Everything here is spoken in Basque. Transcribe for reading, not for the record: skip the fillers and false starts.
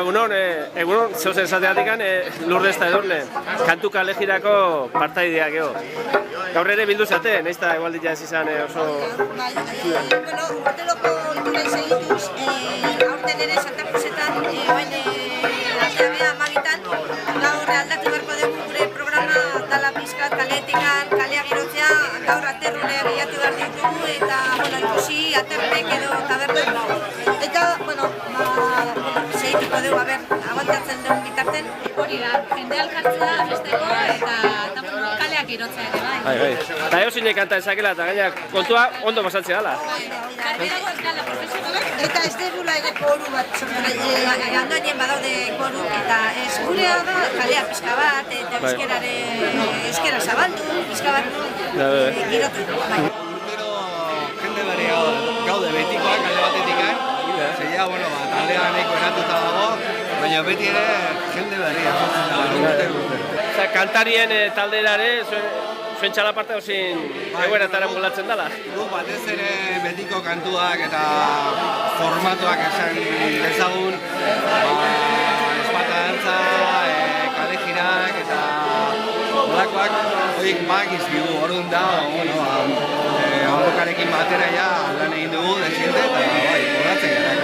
egunon, zeuzen esateatikan, Lourdes eta Edurne, kantu kalejirako partaideak ego. Gaur ere bildu zaten, nahiz eta egualditia ez izan oso... Urteloko iturez egituz, aurten ere Santa Cruzetan, oain ateabea amabitan, gaur aldatu beharko dugu gure programa dala pizkat kaleetikan, kalea girotzea, gaur aterrune gehiatu behar ditugu, eta ikusi aterpek edo tabernak. Eta, segituko dugu, aguantatzen dugu bitarten. Hori da, jende alkartzea besteko eta kaleak girotzea ere, bai. Eta eo zine kanta ezakela, eta gaina kontua ondo pasatzea gala. Kartirago eskala profesionalak. Eta ez degula ere koru bat, andoainen badaude koru, eta ez gurea da kalea pixka bat, eta euskera zabaldu, pixka bat girotu. Urtero jende berria gaude betikoak alde batetikan, zeia, taldea nahiko eratuta dago, baina beti ere jende berria urtero. Kantarien talderare, zuen txalaparte hozin egueratara mulatzen dela? Batez ere betiko kantuak eta formatuak esan dezagun, espata dantza, kalejirak eta olakoak horiek magiz bigu orduan da, aurrokarekin batera lan egin dugu, desiente, eta horatzen gara.